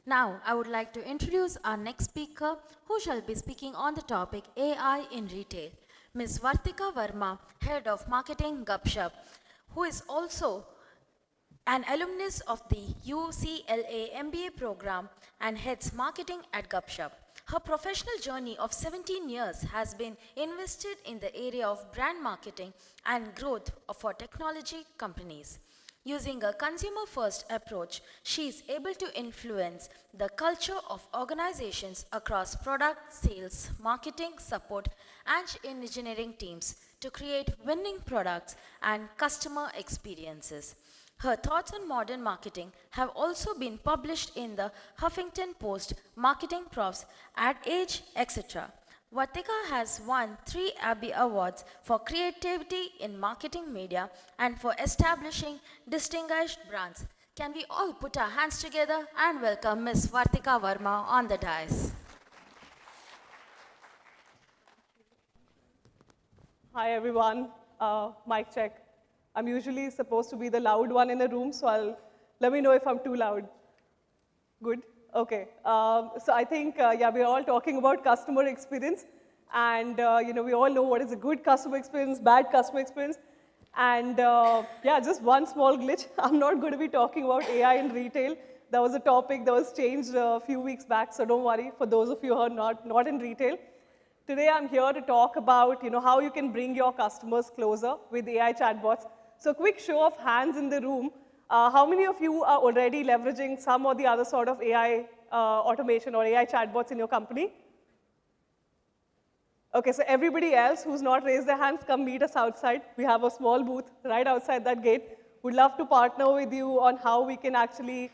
Now, I would like to introduce our next speaker who shall be speaking on the topic AI in retail, Ms. Vartika Verma, Head of Marketing Gupshup, who is also an alumnus of the UCLA MBA program and heads marketing at Gupshup. Her professional journey of 17 years has been invested in the area of brand marketing and growth for technology companies. Using a consumer first approach, she is able to influence the culture of organizations across product, sales, marketing, support, and engineering teams to create winning products and customer experiences. Her thoughts on modern marketing have also been published in the Huffington Post, Marketing Profs, Ad Age, etc. Vartika has won 3 Abby Awards for creativity in marketing media and for establishing distinguished brands. Can we all put our hands together and welcome Ms. Vartika Verma on the dais? Hi everyone, mic check. I'm usually supposed to be the loud one in the room, so let me know if I'm too loud. Good? Okay. So I think, yeah, we're all talking about customer experience, and we all know what is a good customer experience, bad customer experience, and yeah, just one small glitch. I'm not going to be talking about AI in retail. That was a topic that was changed a few weeks back, so don't worry for those of you who are not in retail. Today I'm here to talk about how you can bring your customers closer with AI chatbots. So quick show of hands in the room. How many of you are already leveraging some or the other sort of AI automation or AI chatbots in your company? Okay, so everybody else who's not raised their hands, come meet us outside. We have a small booth right outside that gate. We'd love to partner with you on how we can actually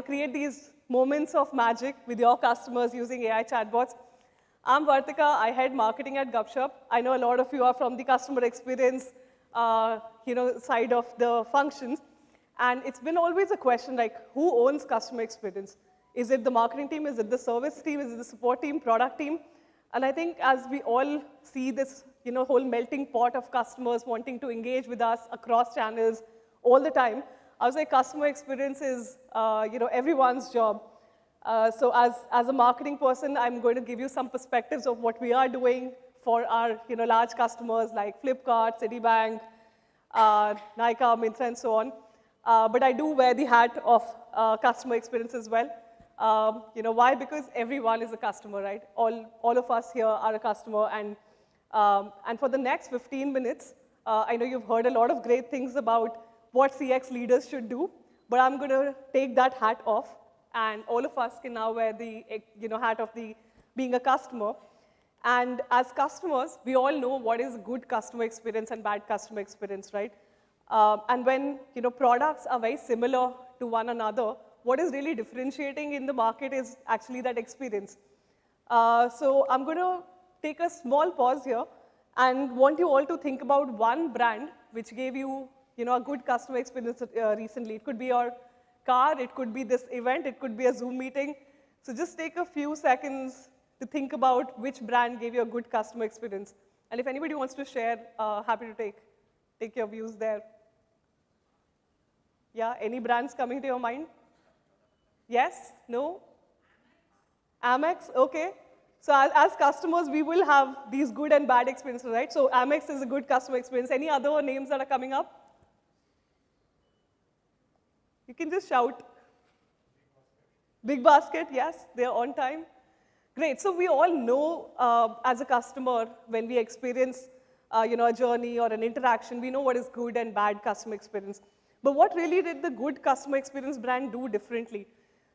create these moments of magic with your customers using AI chatbots. I'm Vartika. I head marketing at Gupshup. I know a lot of you are from the customer experience side of the functions. And it's been always a question like, who owns customer experience? Is it the marketing team? Is it the service team? Is it the support team, product team? And I think as we all see this whole melting pot of customers wanting to engage with us across channels all the time, I would say customer experience is everyone's job. So as a marketing person, I'm going to give you some perspectives of what we are doing for our large customers like Flipkart, Citibank, Nykaa, Myntra, and so on. But I do wear the hat of customer experience as well. Why? Because everyone is a customer, right? All of us here are a customer. And for the next 15 minutes, I know you've heard a lot of great things about what CX leaders should do, but I'm going to take that hat off. And all of us can now wear the hat of being a customer. And as customers, we all know what is good customer experience and bad customer experience, right? And when products are very similar to one another, what is really differentiating in the market is actually that experience. So I'm going to take a small pause here and want you all to think about one brand which gave you a good customer experience recently. It could be your car, it could be this event, it could be a Zoom meeting. So just take a few seconds to think about which brand gave you a good customer experience. And if anybody wants to share, happy to take your views there. Yeah, any brands coming to your mind? Yes? No? Amex? Okay. So as customers, we will have these good and bad experiences, right? So Amex is a good customer experience. Any other names that are coming up? You can just shout. Big Basket, yes, they're on time. Great, so we all know as a customer, when we experience a journey or an interaction, we know what is good and bad customer experience. But what really did the good customer experience brand do differently?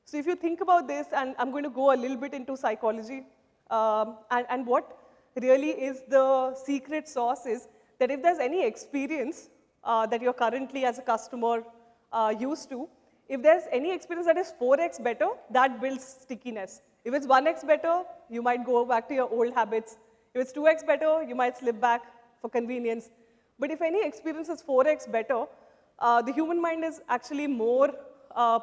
So if you think about this, and I'm going to go a little bit into psychology, and what really is the secret sauce is that if there's any experience that you're currently as a customer used to, if there's any experience that is 4x better, that builds stickiness. If it's 1x better, you might go back to your old habits. If it's 2x better, you might slip back for convenience. But if any experience is 4x better, the human mind is actually more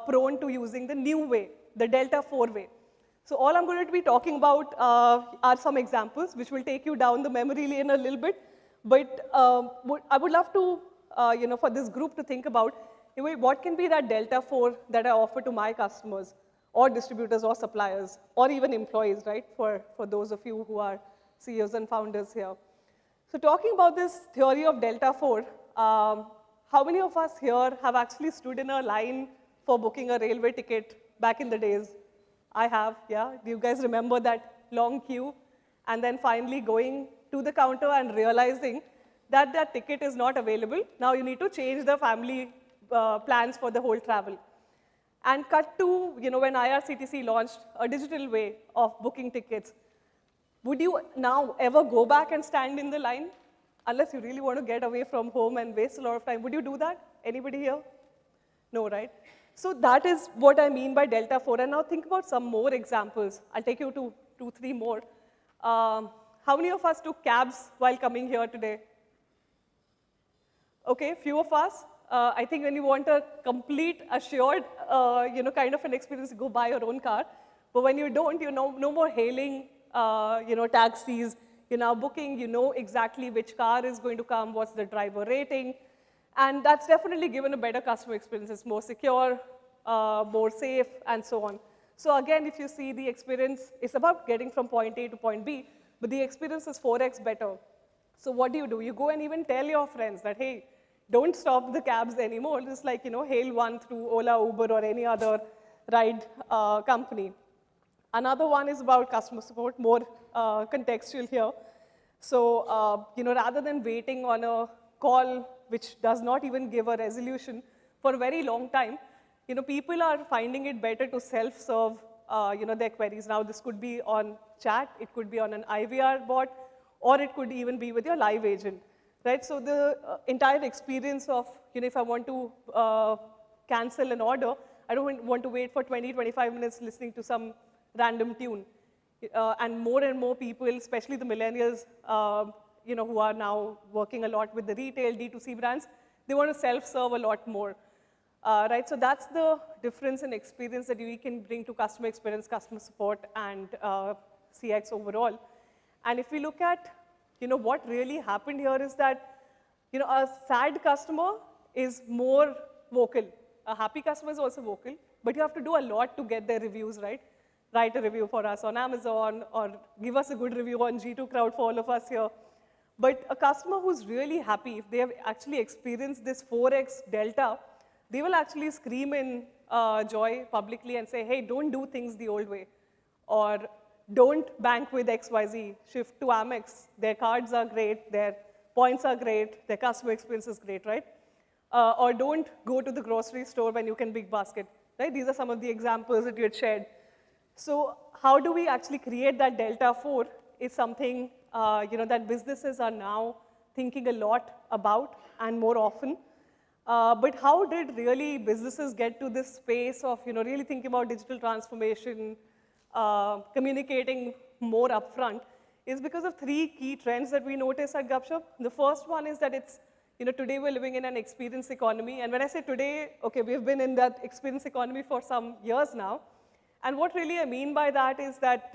prone to using the new way, the Delta 4 way. So all I'm going to be talking about are some examples, which will take you down the memory lane a little bit. But I would love to, for this group to think about, what can be that Delta 4 that I offer to my customers? or distributors or suppliers, or even employees, right, for those of you who are CEOs and founders here. So talking about this theory of Delta 4, how many of us here have actually stood in a line for booking a railway ticket back in the days? I have, yeah. Do you guys remember that long queue? And then finally going to the counter and realizing that that ticket is not available. Now you need to change the family plans for the whole travel. And cut to, when IRCTC launched a digital way of booking tickets. Would you now ever go back and stand in the line? Unless you really want to get away from home and waste a lot of time. Would you do that? Anybody here? No, right? So that is what I mean by Delta 4. And now think about some more examples. I'll take you to 2, 3 more. How many of us took cabs while coming here today? Okay, few of us. I think when you want a complete, assured, kind of an experience, go buy your own car. But when you don't, no more hailing, taxis. You're now booking, you know exactly which car is going to come, what's the driver rating. And that's definitely given a better customer experience. It's more secure, more safe, and so on. So again, if you see the experience, it's about getting from point A to point B, but the experience is 4x better. So what do? You go and even tell your friends that, hey, don't stop the cabs anymore. Just like, hail one through Ola, Uber, or any other ride company. Another one is about customer support, more contextual here. So, rather than waiting on a call which does not even give a resolution for a very long time, people are finding it better to self-serve, their queries. Now, this could be on chat, it could be on an IVR bot, or it could even be with your live agent, right? So the entire experience of, if I want to cancel an order, I don't want to wait for 20, 25 minutes listening to some random tune. And more people, especially the millennials, who are now working a lot with the retail, D2C brands, they want to self-serve a lot more, right? So that's the difference in experience that we can bring to customer experience, customer support, and CX overall. And if we look at, what really happened here is that, a sad customer is more vocal. A happy customer is also vocal, but you have to do a lot to get their reviews, right? Write a review for us on Amazon, or give us a good review on G2 Crowd for all of us here. But a customer who's really happy, if they have actually experienced this 4x delta, they will actually scream in joy publicly and say, hey, don't do things the old way. Or don't bank with XYZ, shift to Amex. Their cards are great, their points are great, their customer experience is great, right? Or don't go to the grocery store when you can big basket, right? These are some of the examples that you had shared. So how do we actually create that Delta 4 is something that businesses are now thinking a lot about and more often. But how did really businesses get to this space of really thinking about digital transformation, communicating more upfront, is because of 3 key trends that we notice at Gupshup. The first one is that it's, today we're living in an experience economy. And when I say today, okay, we've been in that experience economy for some years now. And what really I mean by that is that,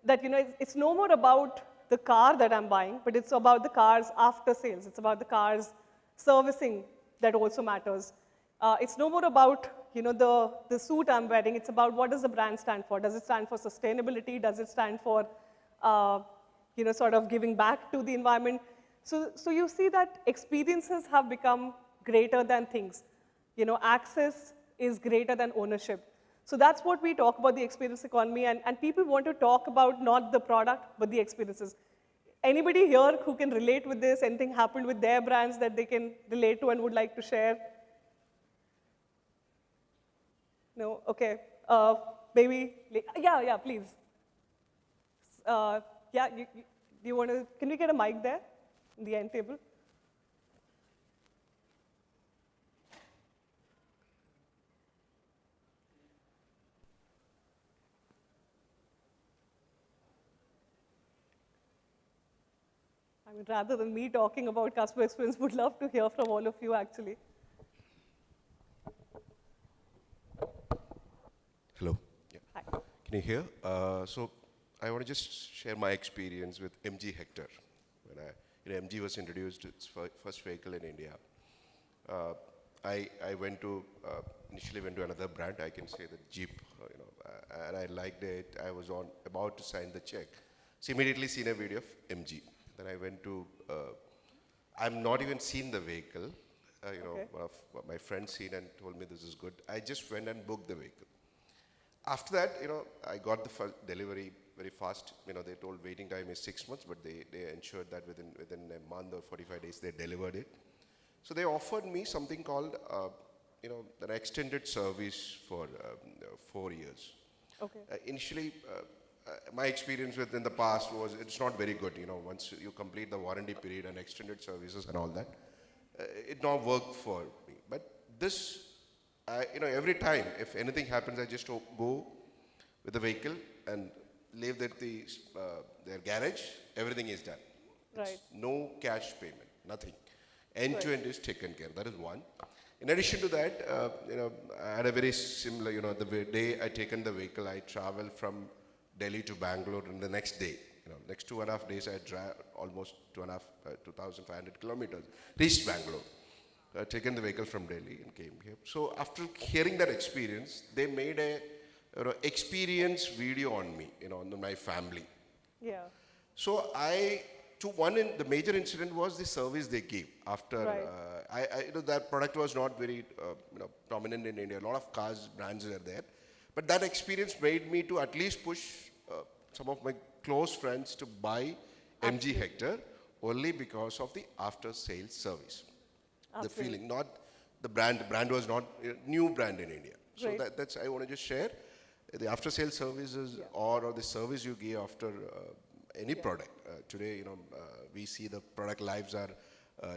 it's no more about the car that I'm buying, but it's about the cars after sales. It's about the cars servicing that also matters. It's no more about, the suit I'm wearing. It's about what does the brand stand for? Does it stand for sustainability? Does it stand for, sort of giving back to the environment? So you see that experiences have become greater than things. Access is greater than ownership. So that's what we talk about, the experience economy, and people want to talk about not the product, but the experiences. Anybody here who can relate with this? Anything happened with their brands that they can relate to and would like to share? No? Okay. Maybe, yeah, please. Yeah, do you want to, can we get a mic there in the end table? I mean, rather than me talking about customer experience, would love to hear from all of you, actually. Hello. Yeah. Hi. Can you hear? So I want to just share my experience with MG Hector. When MG was introduced, its first vehicle in India. I initially went to another brand. I can say that Jeep and I liked it. I was about to sign the check. So immediately seen a video of MG. Then I went to, I'm not even seen the vehicle. Okay. One of my friends seen and told me this is good. I just went and booked the vehicle. After that, I got the first delivery very fast. They told waiting time is 6 months, but they ensured that within a month or 45 days they delivered it. So they offered me something called, an extended service for 4 years. Okay. Initially, my experience in the past was it's not very good. Once you complete the warranty period and extended services and all that, it not worked for me. But this, every time if anything happens, I just go with the vehicle and leave it at their garage. Everything is done. Right. It's no cash payment, nothing. End to end is taken care. That is one. In addition to that, I had a very similar. The day I taken the vehicle, I traveled from Delhi to Bangalore, and the next day, next 2.5 days, I drive almost 2,500 kilometers, reached Bangalore. I taken the vehicle from Delhi and came here. So after hearing that experience, they made a experience video on me, on my family. Yeah. So the major incident was the service they gave after. Right. That product was not very prominent in India. A lot of cars brands are there, but that experience made me to at least push some of my close friends to buy MG Hector only because of the after sales service. The feeling, not the brand. The brand was not a new brand in India. So Right. that's I want to just share the after sales services or the service you give after any product. Today, we see the product lives are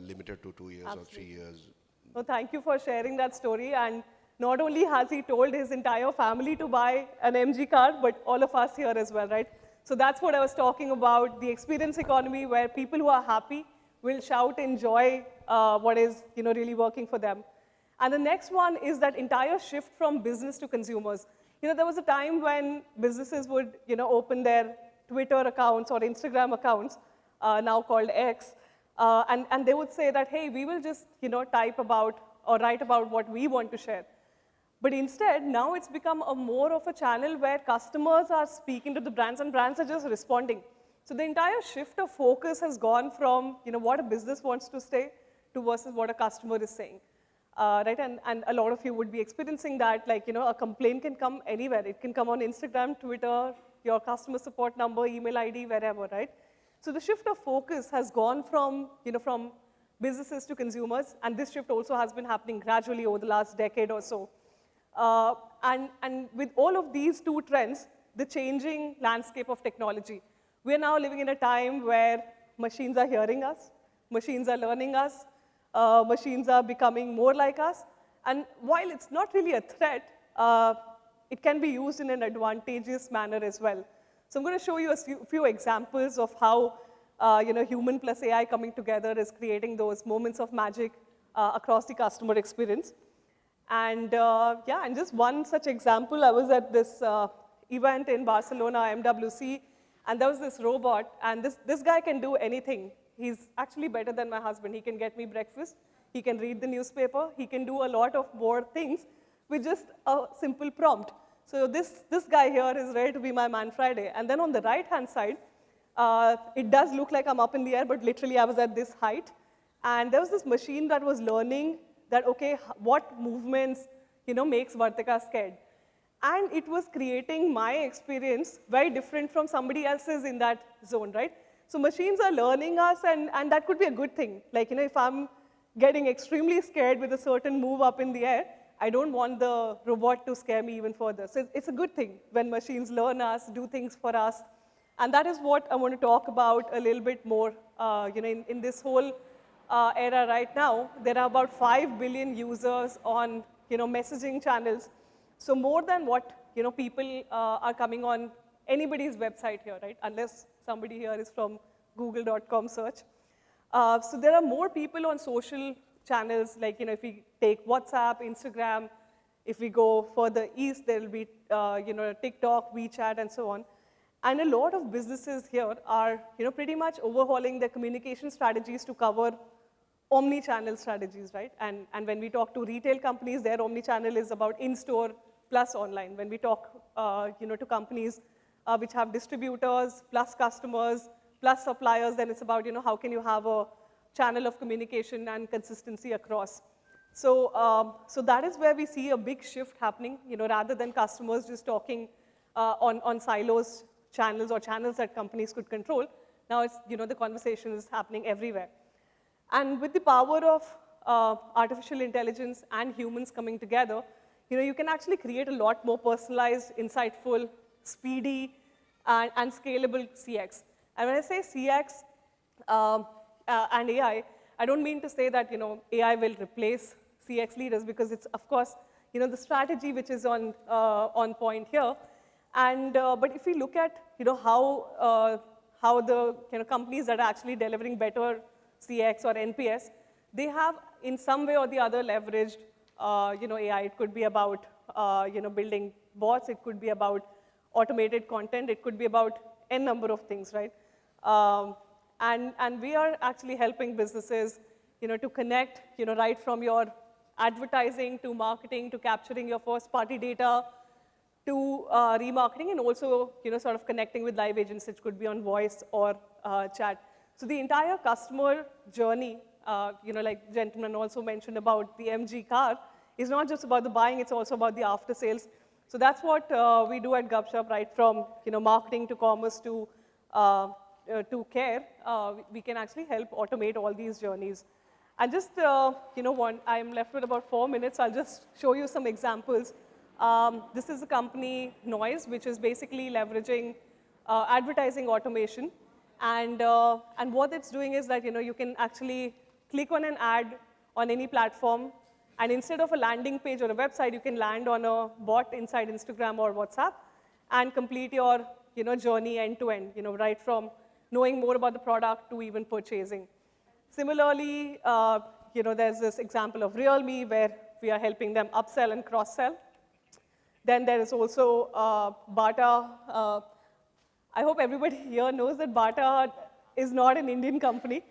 limited to 2 years or 3 years. Well, thank you for sharing that story. And not only has he told his entire family to buy an MG car, but all of us here as well, right? So that's what I was talking about, the experience economy where people who are happy will shout, enjoy what is really working for them. And the next one is that entire shift from business to consumers. There was a time when businesses would open their Twitter accounts or Instagram accounts, now called X, and they would say that, hey, we will just type about or write about what we want to share. But instead, now it's become more of a channel where customers are speaking to the brands and brands are just responding. So the entire shift of focus has gone from what a business wants to say to versus what a customer is saying. Right, and a lot of you would be experiencing that, like, a complaint can come anywhere. It can come on Instagram, Twitter, your customer support number, email ID, wherever, right? So the shift of focus has gone from, from businesses to consumers, and this shift also has been happening gradually over the last decade or so. And with all of these two trends, the changing landscape of technology, we are now living in a time where machines are hearing us, machines are learning us, machines are becoming more like us. And while it's not really a threat, it can be used in an advantageous manner as well. So I'm going to show you a few examples of how human plus AI coming together is creating those moments of magic across the customer experience. And and just one such example, I was at this event in Barcelona, MWC, and there was this robot, and this guy can do anything. He's actually better than my husband. He can get me breakfast. He can read the newspaper. He can do a lot of more things with just a simple prompt. So this guy here is ready to be my man Friday. And then on the right-hand side, it does look like I'm up in the air, but literally I was at this height. And there was this machine that was learning that, okay, what movements makes Vartika scared. And it was creating my experience very different from somebody else's in that zone, right? So machines are learning us, and that could be a good thing. Like, if I'm getting extremely scared with a certain move up in the air, I don't want the robot to scare me even further. So it's a good thing when machines learn us, do things for us. And that is what I want to talk about a little bit more. In this whole era right now, there are about 5 billion users on messaging channels. So more than what people are coming on anybody's website here, right? Unless somebody here is from google.com search. So there are more people on social channels, like if we take WhatsApp, Instagram, if we go further east, there will be TikTok, WeChat, and so on. And a lot of businesses here are pretty much overhauling their communication strategies to cover omni-channel strategies, right? And when we talk to retail companies, their omni-channel is about in-store plus online. When we talk, to companies which have distributors, plus customers, plus suppliers, then it's about, how can you have a channel of communication and consistency across. So that is where we see a big shift happening, rather than customers just talking on silos channels or channels that companies could control. Now it's, the conversation is happening everywhere. And with the power of artificial intelligence and humans coming together, you can actually create a lot more personalized, insightful, speedy, and scalable CX. And when I say CX and AI, I don't mean to say that, AI will replace CX leaders, because it's, of course, the strategy which is on point here. And but if we look at, how the companies that are actually delivering better CX or NPS, they have in some way or the other leveraged, AI. It could be about, building bots. It could be about automated content. It could be about n number of things, right? And we are actually helping businesses, to connect, right from your advertising to marketing to capturing your first-party data to remarketing, and also, sort of connecting with live agents, which could be on voice or chat. So the entire customer journey, like gentleman also mentioned about the MG car, is not just about the buying, it's also about the after sales. So that's what we do at Gupshup, right from, marketing to commerce to care. We can actually help automate all these journeys. And just, I'm left with about 4 minutes. I'll just show you some examples. This is a company, Noise, which is basically leveraging advertising automation. And what it's doing is that, you can actually click on an ad on any platform, and instead of a landing page or a website, you can land on a bot inside Instagram or WhatsApp and complete your, journey end to end, right from knowing more about the product to even purchasing. Similarly, there's this example of Realme where we are helping them upsell and cross-sell. Then there is also Bata. I hope everybody here knows that Bata is not an Indian company.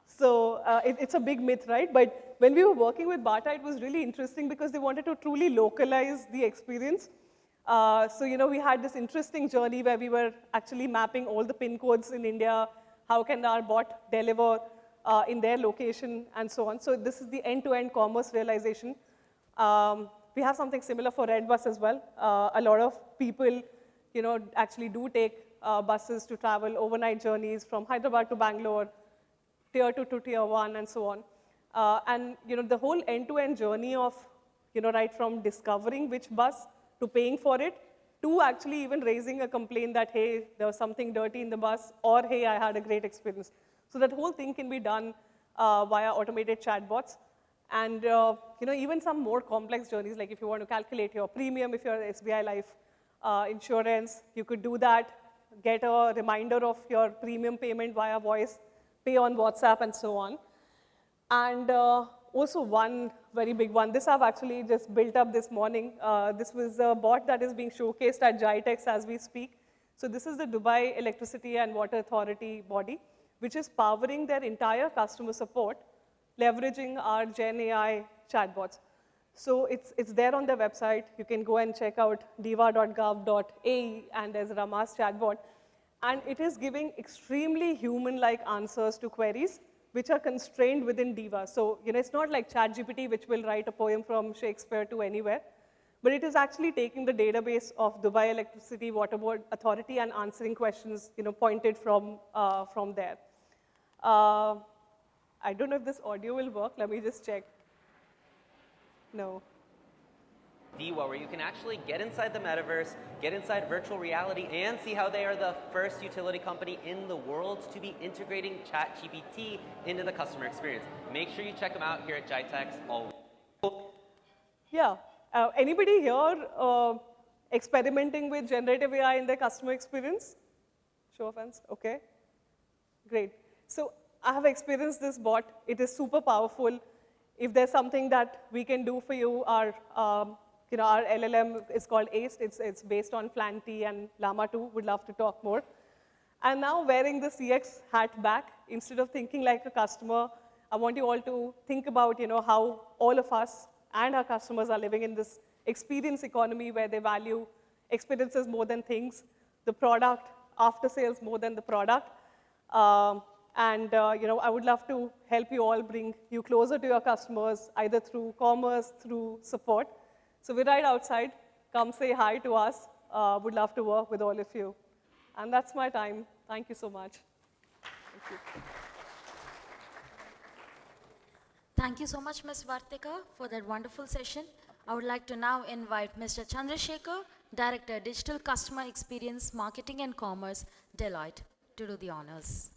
So it's a big myth, right? But when we were working with Bata, it was really interesting because they wanted to truly localize the experience. So, we had this interesting journey where we were actually mapping all the PIN codes in India. How can our bot deliver in their location and so on. So this is the end-to-end commerce realization. We have something similar for Red Bus as well. A lot of people, actually do take buses to travel overnight journeys from Hyderabad to Bangalore, tier 2 to tier 1, and so on. And, the whole end-to-end journey of, right from discovering which bus to paying for it, to actually even raising a complaint that, hey, there was something dirty in the bus, or, hey, I had a great experience. So that whole thing can be done via automated chatbots. And, even some more complex journeys, like if you want to calculate your premium, if you're SBI Life insurance, you could do that, get a reminder of your premium payment via voice, pay on WhatsApp, and so on. And also one very big one, this I've actually just built up this morning. This was a bot that is being showcased at GITEX as we speak. So this is the Dubai Electricity and Water Authority body, which is powering their entire customer support, leveraging our Gen AI chatbots. So it's there on their website. You can go and check out diva.gov.ae, and there's Rama's chatbot. And it is giving extremely human-like answers to queries, which are constrained within Diva. So, it's not like ChatGPT, which will write a poem from Shakespeare to anywhere, but it is actually taking the database of Dubai Electricity Water Board Authority and answering questions, pointed from there. I don't know if this audio will work. Let me just check. No. Diva, where you can actually get inside the metaverse, get inside virtual reality, and see how they are the first utility company in the world to be integrating ChatGPT into the customer experience. Make sure you check them out here at GITEX. Yeah. Anybody here experimenting with generative AI in their customer experience? Show of hands. Okay. Great. So I have experienced this bot. It is super powerful. If there's something that we can do for you, our LLM is called ACE. It's based on Flanty and Llama 2. Would love to talk more. And now wearing the CX hat back, instead of thinking like a customer, I want you all to think about, how all of us and our customers are living in this experience economy where they value experiences more than things, the product, after sales more than the product. I would love to help you all bring you closer to your customers, either through commerce, through support. So we're right outside. Come say hi to us. Would love to work with all of you. And that's my time. Thank you so much. Thank you. Thank you so much, Ms. Vartika, for that wonderful session. I would like to now invite Mr. Chandrasekhar, Director, Digital Customer Experience, Marketing and Commerce, Deloitte, to do the honors.